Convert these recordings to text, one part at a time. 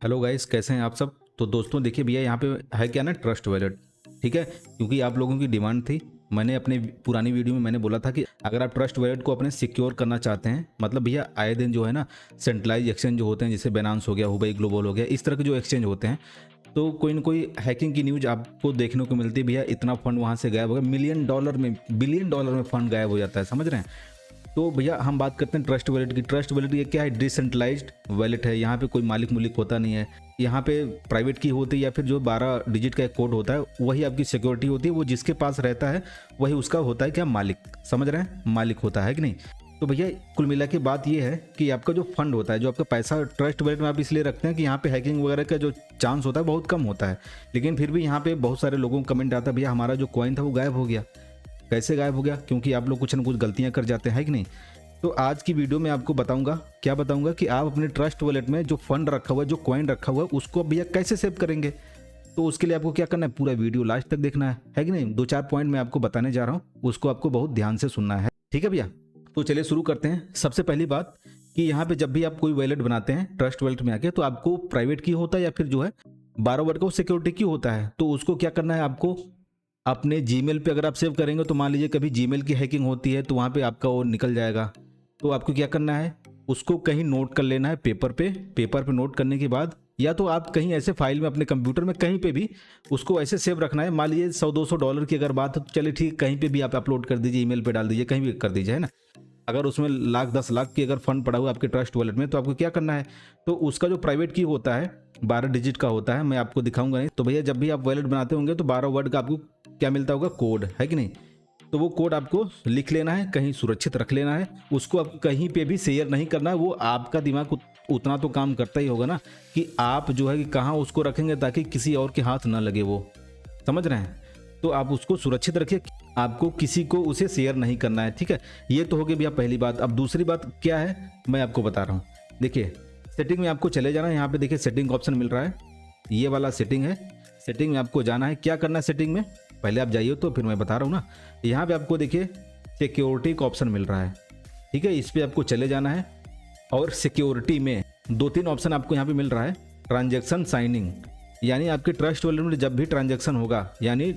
Hello guys, कैसे हैं आप सब। तो दोस्तों देखिए भैया, यहाँ पे है क्या ना, ट्रस्ट वॉलेट। ठीक है, क्योंकि आप लोगों की डिमांड थी। मैंने अपने पुरानी वीडियो में मैंने बोला था कि अगर आप ट्रस्ट वॉलेट को अपने सिक्योर करना चाहते हैं, मतलब भैया आए दिन जो है ना सेंट्रलाइज एक्सचेंज जो होते हैं, जैसे बैनांस हो गया, हुबई ग्लोबल हो गया, इस तरह के जो एक्सचेंज होते हैं, तो कोई ना कोई हैकिंग की न्यूज आपको देखने को मिलती है। भैया इतना फंड वहाँ से गायब हो गया, $1 मिलियन में $1 बिलियन में फंड गायब हो जाता है, समझ रहे हैं। तो भैया हम बात करते हैं ट्रस्ट वॉलेट की। ट्रस्ट वॉलेट ये क्या है? डिसेंट्रलाइज्ड वॉलेट है। यहाँ पे कोई मालिक मुलिक होता नहीं है। यहाँ पे प्राइवेट की होती है या फिर जो 12 डिजिट का एक कोड होता है वही आपकी सिक्योरिटी होती है। वो जिसके पास रहता है वही उसका होता है क्या, मालिक। समझ रहे हैं, मालिक होता है कि नहीं। तो भैया कुल मिला के बात ये है कि आपका जो फंड होता है, जो आपका पैसा ट्रस्ट वॉलेट में आप इसलिए रखते हैं कि यहाँ पे हैकिंग वगैरह का जो चांस होता है बहुत कम होता है। लेकिन फिर भी यहाँ पे बहुत सारे लोगों का कमेंट आता है, भैया हमारा जो कॉइन था वो गायब हो गया। कैसे गायब हो गया? क्योंकि आप लोग कुछ ना कुछ गलतियां कर जाते हैं कि नहीं। तो आज की वीडियो में आपको बताऊंगा, क्या बताऊंगा कि आप अपने ट्रस्ट वॉलेट में जो फंड रखा हुआ है, जो कॉइन रखा हुआ है, उसको भैया कैसे सेव करेंगे। तो उसके लिए आपको क्या करना है, पूरा वीडियो लास्ट तक देखना है कि नहीं। 2-4 पॉइंट मैं आपको बताने जा रहा हूँ, उसको आपको बहुत ध्यान से सुनना है, ठीक है भैया। तो चलिए शुरू करते हैं। सबसे पहली बात कि यहाँ पे जब भी आप कोई वॉलेट बनाते हैं ट्रस्ट वॉलेट में आके, तो आपको प्राइवेट की होता है या फिर जो है 12 वर्ड का सिक्योरिटी की होता है। तो उसको क्या करना है, आपको अपने जीमेल पे अगर आप सेव करेंगे तो मान लीजिए कभी जीमेल की हैकिंग होती है तो वहाँ पे आपका वो निकल जाएगा। तो आपको क्या करना है, उसको कहीं नोट कर लेना है पेपर पे नोट करने के बाद, या तो आप कहीं ऐसे फाइल में अपने कंप्यूटर में कहीं पे भी उसको ऐसे सेव रखना है। मान लीजिए $100-200 की अगर बात है तो चलिए ठीक, कहीं पे भी आप अपलोड कर दीजिए, ईमेल पे डाल दीजिए, कहीं भी कर दीजिए, है ना। अगर उसमें लाख 10 लाख की अगर फंड पड़ा हुआ आपके ट्रस्ट वॉलेट में, तो आपको क्या करना है, तो उसका जो प्राइवेट की होता है 12 डिजिट का होता है, मैं आपको दिखाऊंगा नहीं। तो भैया जब भी आप वॉलेट बनाते होंगे तो 12 वर्ड का आपको क्या मिलता होगा, कोड, है कि नहीं। तो वो कोड आपको लिख लेना है, कहीं सुरक्षित रख लेना है। उसको आपको कहीं पे भी शेयर नहीं करना है। वो आपका दिमाग उतना तो काम करता ही होगा ना कि आप जो है कि कहाँ उसको रखेंगे ताकि किसी और के हाथ ना लगे वो, समझ रहे हैं। तो आप उसको सुरक्षित रखिए, आपको किसी को उसे शेयर नहीं करना है, ठीक है। ये तो हो गई भैया पहली बात। अब दूसरी बात क्या है मैं आपको बता रहा हूँ। देखिए सेटिंग में आपको चले जाना है। यहाँ पे देखिए सेटिंग का ऑप्शन मिल रहा है, ये वाला सेटिंग है। सेटिंग में आपको जाना है, क्या करना है सेटिंग में, पहले आप जाइए तो फिर मैं बता रहा हूँ ना। यहाँ पे आपको देखिए सिक्योरिटी का ऑप्शन मिल रहा है, ठीक है। इस पर आपको चले जाना है और सिक्योरिटी में 2-3 ऑप्शन आपको यहाँ पे मिल रहा है। ट्रांजैक्शन साइनिंग, यानी आपके ट्रस्ट वॉलेट में जब भी ट्रांजैक्शन होगा, यानी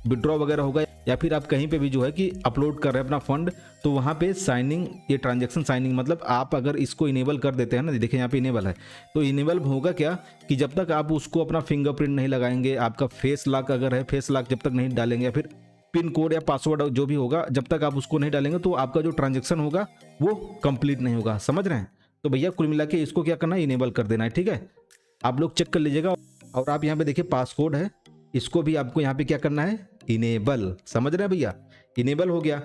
विड्रॉ वगैरह होगा, या फिर आप कहीं पे भी जो है कि अपलोड कर रहे हैं अपना फंड, तो वहाँ पे साइनिंग, ये ट्रांजैक्शन साइनिंग मतलब आप अगर इसको इनेबल कर देते हैं ना, देखिए यहाँ पे इनेबल है। तो इनेबल होगा क्या कि जब तक आप उसको अपना फिंगरप्रिंट नहीं लगाएंगे, आपका फेस लॉक अगर है, फेस लॉक जब तक नहीं डालेंगे, या फिर पिन कोड या पासवर्ड जो भी होगा, जब तक आप उसको नहीं डालेंगे तो आपका जो ट्रांजेक्शन होगा वो कंप्लीट नहीं होगा, समझ रहे हैं। तो भैया कुल मिला के इसको क्या करना है, इनेबल कर देना है, ठीक है। आप लोग चेक कर लीजिएगा। और आप यहाँ पे देखिए पासकोड है, इसको भी आपको यहाँ पे क्या करना है, इनेबल, समझ रहे हैं भैया। इनेबल हो गया।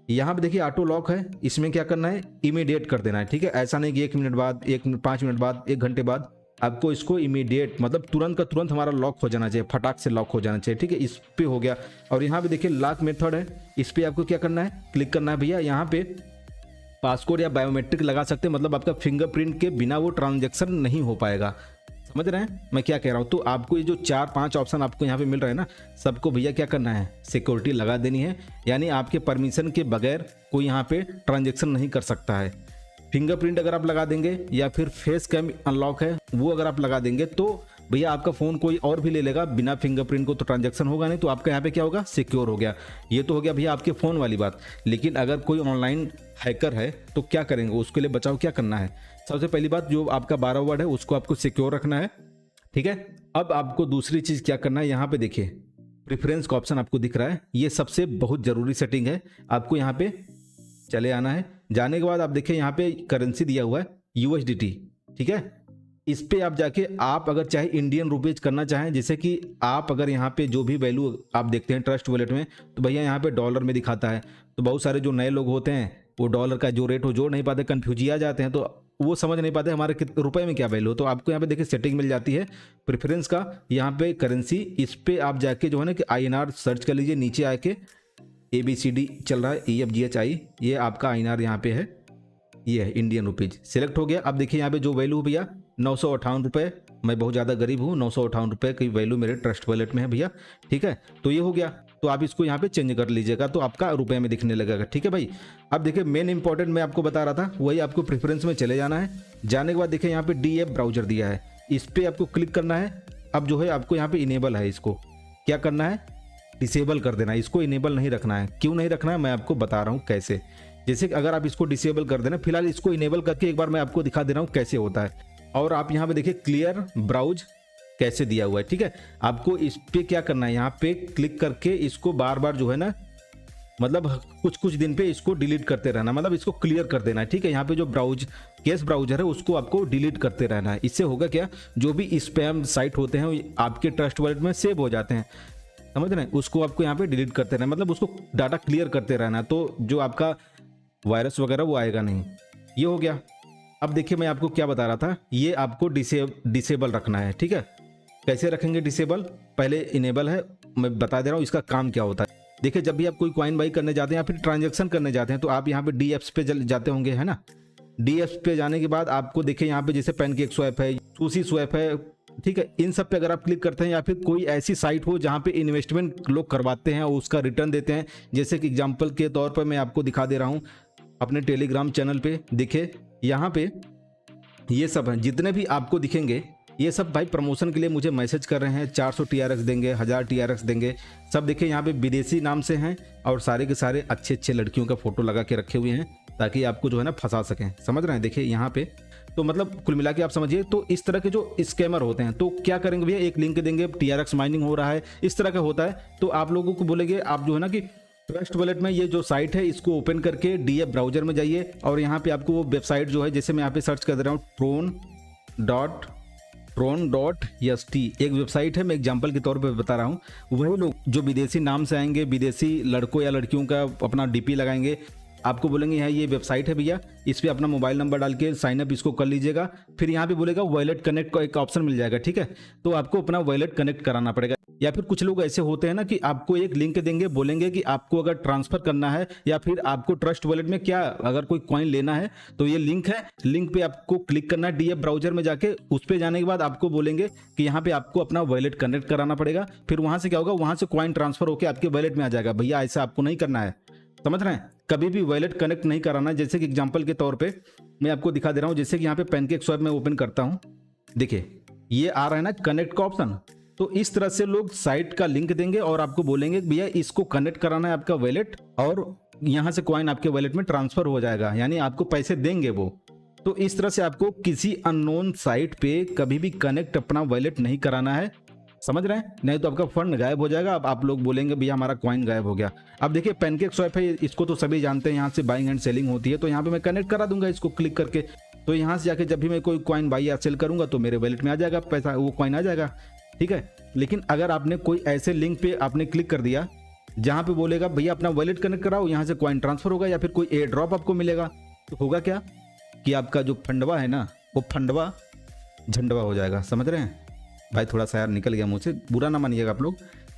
यहाँ पे देखिए ऑटो लॉक है, इसमें क्या करना है, इमीडिएट कर देना है, ठीक है। ऐसा नहीं कि 1 मिनट बाद, 1 मिनट 5 मिनट बाद, 1 घंटे बाद, आपको इसको इमीडिएट मतलब तुरंत का तुरंत हमारा लॉक हो जाना चाहिए, फटाक से लॉक हो जाना चाहिए, ठीक है। इस पे हो गया। और यहाँ पे देखिए लॉक मेथड है, इस पे आपको क्या करना है, क्लिक करना है भैया। यहाँ पे पासकोड या बायोमेट्रिक लगा सकते हैं, मतलब आपका फिंगरप्रिंट के बिना वो ट्रांजैक्शन नहीं हो पाएगा, समझ रहे हैं मैं क्या कह रहा हूँ। तो आपको ये जो 4-5 ऑप्शन आपको यहाँ पे मिल रहे हैं ना, सबको भैया क्या करना है, सिक्योरिटी लगा देनी है। यानी आपके परमिशन के बगैर कोई यहाँ पे ट्रांजैक्शन नहीं कर सकता है। फिंगरप्रिंट अगर आप लगा देंगे या फिर फेस कैम अनलॉक है वो अगर आप लगा देंगे, तो भैया आपका फ़ोन कोई और भी ले लेगा, बिना फिंगरप्रिंट को तो ट्रांजैक्शन होगा नहीं, तो आपका यहाँ पे क्या होगा, सिक्योर हो गया। ये तो हो गया भैया आपके फ़ोन वाली बात। लेकिन अगर कोई ऑनलाइन हैकर है तो क्या करेंगे, उसके लिए बचाव क्या करना है। सबसे पहली बात, जो आपका 12 वर्ड है उसको आपको सिक्योर रखना है, ठीक है। अब आपको दूसरी चीज़ क्या करना है, यहाँ पे देखिए प्रेफरेंस का ऑप्शन आपको दिख रहा है, ये सबसे बहुत ज़रूरी सेटिंग है। आपको यहाँ पे चले आना है। जाने के बाद आप देखिए यहाँ पे करेंसी दिया हुआ है USDT, ठीक है। इस पे आप जाके आप अगर चाहे इंडियन रुपीज करना चाहें, जैसे कि आप अगर यहाँ पे जो भी वैल्यू आप देखते हैं ट्रस्ट वॉलेट में, तो भैया यहाँ पे डॉलर में दिखाता है। तो बहुत सारे जो नए लोग होते हैं वो डॉलर का जो रेट हो जोड़ नहीं पाते, कन्फ्यूज आ जाते हैं, तो वो समझ नहीं पाते हमारे कितने रुपए में क्या वैल्यू हो। तो आपको यहाँ पे देखिए सेटिंग मिल जाती है प्रेफरेंस का, यहाँ पे करेंसी, इस पे आप जाके जो है ना कि INR सर्च कर लीजिए। नीचे आके ABCD चल रहा है, EFGHI, ये आपका INR यहाँ पे है, ये है इंडियन रुपीज, सिलेक्ट हो गया। अब देखिए यहाँ पे जो वैल्यू भैया 958 रुपये, मैं बहुत ज़्यादा गरीब हूँ, 958 रुपये की वैल्यू मेरे ट्रस्ट वॉलेट में है भैया, ठीक है। तो ये हो गया। तो आप इसको यहाँ पे चेंज कर लीजिएगा तो आपका रुपए में दिखने लगेगा, ठीक है भाई। अब देखिए मेन इंपॉर्टेंट मैं आपको बता रहा था, वही आपको प्रेफरेंस में चले जाना है। जाने के बाद देखिए यहाँ पे DF ब्राउजर दिया है, इस पर आपको क्लिक करना है। अब जो है आपको यहाँ पे इनेबल है, इसको क्या करना है, डिसेबल कर देना है। इसको इनेबल नहीं रखना है। क्यों नहीं रखना है मैं आपको बता रहा हूँ कैसे। जैसे कि अगर आप इसको डिसेबल कर देना, फिलहाल इसको इनेबल करके एक बार मैं आपको दिखा दे रहा हूँ कैसे होता है। और आप यहाँ पे देखिए क्लियर ब्राउज कैसे दिया हुआ है, ठीक है। आपको इस पे क्या करना है, यहाँ पे क्लिक करके इसको बार बार जो है ना, मतलब कुछ कुछ दिन पे इसको डिलीट करते रहना, मतलब इसको क्लियर कर देना है, ठीक है। यहाँ पे जो केस ब्राउजर है उसको आपको डिलीट करते रहना है। इससे होगा क्या, जो भी स्पैम साइट होते हैं वो आपके ट्रस्ट वॉलेट में सेव हो जाते हैं, समझ रहे हैं। उसको आपको यहाँ पे डिलीट करते रहना, मतलब उसको डाटा क्लियर करते रहना, तो जो आपका वायरस वगैरह वो आएगा नहीं। ये हो गया। अब देखिए मैं आपको क्या बता रहा था, ये आपको डिसेबल रखना है, ठीक है। कैसे रखेंगे डिसेबल, पहले इनेबल है, मैं बता दे रहा हूँ इसका काम क्या होता है। देखिए जब भी आप कोई कॉइन बाई करने जाते हैं या फिर ट्रांजैक्शन करने जाते हैं तो आप यहाँ पे डी एप्स पे जाते होंगे, है ना। डी एप्स पे जाने के बाद आपको देखिए यहाँ पे जैसे पैनकेक स्वैप है, सूसी स्वैप है, ठीक है। इन सब पे अगर आप क्लिक करते हैं या फिर कोई ऐसी साइट हो जहाँ पे इन्वेस्टमेंट लोग करवाते हैं और उसका रिटर्न देते हैं, जैसे कि एग्जाम्पल के तौर पर मैं आपको दिखा दे रहा हूँ अपने टेलीग्राम चैनल पे। देखिए यहाँ पे ये सब हैं, जितने भी आपको दिखेंगे ये सब भाई प्रमोशन के लिए मुझे मैसेज कर रहे हैं, 400 TRX देंगे, 1000 TRX देंगे। सब देखिए यहाँ पे विदेशी नाम से हैं और सारे के सारे अच्छे अच्छे लड़कियों का फोटो लगा के रखे हुए हैं ताकि आपको जो है ना फंसा सकें, समझ रहे हैं। देखिए यहाँ पे तो मतलब कुल मिला के आप समझिए, तो इस तरह के जो स्कैमर होते हैं तो क्या करेंगे भैया, एक लिंक देंगे, TRX माइनिंग हो रहा है, इस तरह का होता है। तो आप लोगों को बोलेंगे आप जो है ना कि ट्रस्ट वॉलेट में ये जो साइट है इसको ओपन करके डीएफ ब्राउजर में जाइए और यहाँ पे आपको वो वेबसाइट जो है, जैसे मैं यहाँ पे सर्च कर दे रहा हूँ tron.st एक वेबसाइट है, मैं एग्जांपल के तौर पे बता रहा हूँ। वही लोग जो विदेशी नाम से आएंगे, विदेशी लड़कों या लड़कियों का अपना डीपी लगाएंगे, आपको बोलेंगे यहाँ ये वेबसाइट है भैया, इस पे अपना मोबाइल नंबर डाल के साइन अप इसको कर लीजिएगा। फिर यहाँ पे बोलेगा वॉलेट कनेक्ट का एक ऑप्शन मिल जाएगा, ठीक है। तो आपको अपना वॉलेट कनेक्ट कराना पड़ेगा। या फिर कुछ लोग ऐसे होते हैं ना कि आपको एक लिंक देंगे, बोलेंगे कि आपको अगर ट्रांसफर करना है या फिर आपको ट्रस्ट वॉलेट में क्या अगर कोई कॉइन लेना है तो ये लिंक है, लिंक पे आपको क्लिक करना है डीएफ ब्राउजर में जाके। उस पे जाने के बाद आपको बोलेंगे कि यहाँ पे आपको अपना वॉलेट कनेक्ट कराना पड़ेगा। फिर वहां से क्या होगा, वहां से कॉइन ट्रांसफर होकर आपके वॉलेट में आ जाएगा। भैया ऐसा आपको नहीं करना है, समझ रहे हैं। कभी भी वॉलेट कनेक्ट नहीं कराना है। जैसे कि एग्जांपल के तौर पे मैं आपको दिखा दे रहा हूँ, जैसे कि यहाँ पे पैनकेक स्वैप में ओपन करता हूँ, देखिए ये आ रहा है ना कनेक्ट का ऑप्शन। तो इस तरह से लोग साइट का लिंक देंगे और आपको बोलेंगे भैया इसको कनेक्ट कराना है आपका वॉलेट, और यहाँ से कॉइन आपके वॉलेट में ट्रांसफर हो जाएगा, यानी आपको पैसे देंगे वो। तो इस तरह से आपको किसी अननोन साइट पे कभी भी कनेक्ट अपना वॉलेट नहीं कराना है, समझ रहे हैं, नहीं तो आपका फंड गायब हो जाएगा। अब आप लोग बोलेंगे भैया हमारा कॉइन गायब हो गया। अब देखिए पैनकेक स्वैप है, इसको तो सभी जानते हैं, यहाँ से बाइंग एंड सेलिंग होती है। तो यहाँ पे मैं कनेक्ट करा दूंगा इसको क्लिक करके, तो यहाँ से जाके जब भी मैं कोई कॉइन बाई या सेल करूंगा तो मेरे वॉलेट में आ जाएगा पैसा, वो कॉइन आ जाएगा, ठीक है। लेकिन अगर आपने कोई ऐसे लिंक पे आपने क्लिक कर दिया जहाँ पे बोलेगा भैया अपना वॉलेट कनेक्ट कराओ, यहाँ से कॉइन ट्रांसफर होगा या फिर कोई एयर ड्रॉप आपको मिलेगा, तो होगा क्या कि आपका जो फंडवा है ना वो फंडवा झंडवा हो जाएगा, समझ रहे हैं भाई। थोड़ा सा यार निकल गया मुझसे, बुरा ना मानिएगा आप लोग।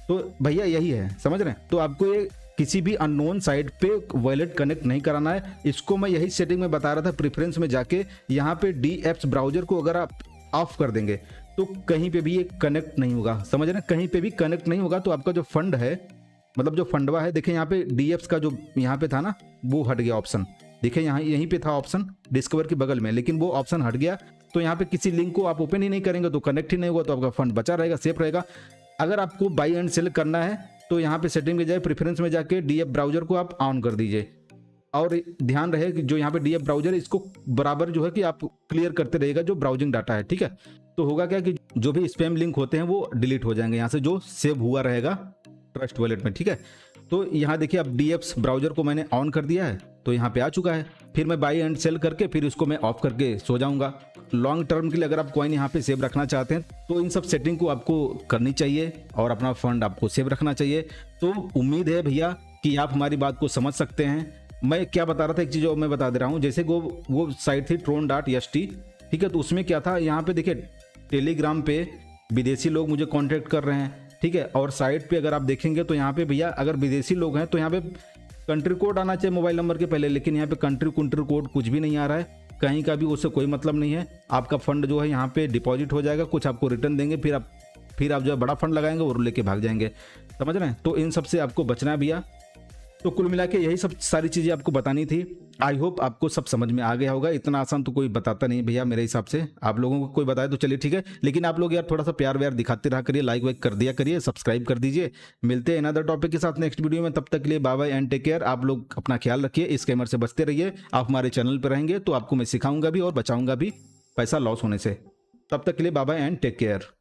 तो भैया यही है, समझ रहे हैं। तो आपको ये किसी भी अननोन साइट पे वॉलेट कनेक्ट नहीं कराना है। इसको मैं यही सेटिंग में बता रहा था, प्रेफरेंस में जाके यहाँ पे डी एप्स ब्राउजर को अगर आप ऑफ कर देंगे तो कहीं पे भी ये कनेक्ट नहीं होगा, समझ रहे हैं, कहीं पे भी कनेक्ट नहीं होगा। तो आपका जो फंड है, मतलब जो फंडवा है, देखिए यहाँ पे डी एप्स का जो यहाँ पे था ना वो हट गया ऑप्शन, देखिए यहाँ यहीं पे था ऑप्शन डिस्कवर के बगल में, लेकिन वो ऑप्शन हट गया। तो यहाँ पे किसी लिंक को आप ओपन ही नहीं करेंगे तो कनेक्ट ही नहीं होगा, तो आपका फंड बचा रहेगा, सेफ रहेगा। अगर आपको बाई एंड सेल करना है तो यहाँ पे सेटिंग में जाए, प्रेफरेंस में जाके डीएफ ब्राउजर को आप ऑन कर दीजिए। और ध्यान रहे कि जो यहाँ पे डीएफ ब्राउजर है इसको बराबर जो है कि आप क्लियर करते रहेगा जो ब्राउजिंग डाटा है, ठीक है। तो होगा क्या कि जो भी स्पैम लिंक होते हैं वो डिलीट हो जाएंगे यहाँ से, जो सेव हुआ रहेगा ट्रस्ट वॉलेट में, ठीक है। तो यहाँ देखिए अब डीएफ्स ब्राउजर को मैंने ऑन कर दिया है, तो यहाँ पे आ चुका है। फिर मैं बाई एंड सेल करके फिर इसको मैं ऑफ करके सो जाऊंगा। लॉन्ग टर्म के लिए अगर आप कॉइन यहाँ पे सेव रखना चाहते हैं तो इन सब सेटिंग को आपको करनी चाहिए और अपना फंड आपको सेव रखना चाहिए। तो उम्मीद है भैया कि आप हमारी बात को समझ सकते हैं। मैं क्या बता रहा था, एक चीज़ और मैं बता दे रहा हूँ, जैसे वो साइट थी tron.st, ठीक है। तो उसमें क्या था, यहाँ पे देखिए टेलीग्राम पे विदेशी लोग मुझे कॉन्टेक्ट कर रहे हैं, ठीक है। और साइट पे अगर आप देखेंगे तो यहाँ पे भैया अगर विदेशी लोग हैं तो यहाँ पे कंट्री कोड आना चाहिए मोबाइल नंबर के पहले, लेकिन यहाँ पे कंट्री कोड कुछ भी नहीं आ रहा है कहीं का भी, उससे कोई मतलब नहीं है। आपका फंड जो है यहाँ पे डिपॉजिट हो जाएगा, कुछ आपको रिटर्न देंगे, फिर आप जो है बड़ा फंड लगाएंगे और लेके भाग जाएंगे, समझ रहे हैं। तो इन सब से आपको बचना है भैया। तो कुल मिला के यही सब सारी चीज़ें आपको बतानी थी। आई होप आपको सब समझ में आ गया होगा। इतना आसान तो कोई बताता नहीं भैया मेरे हिसाब से, आप लोगों को कोई बताए तो चलिए ठीक है, लेकिन आप लोग यार थोड़ा सा प्यार व्यार दिखाते रहा करिए, लाइक वाइक कर दिया करिए, सब्सक्राइब कर दीजिए। मिलते हैं अनदर टॉपिक के साथ नेक्स्ट वीडियो में, तब तक के लिए bye bye and take care. आप लोग अपना ख्याल रखिए, स्कैमर से बचते रहिए। आप हमारे चैनल पर रहेंगे तो आपको मैं सिखाऊंगा भी और बचाऊंगा भी पैसा लॉस होने से। तब तक के लिए bye bye and take care.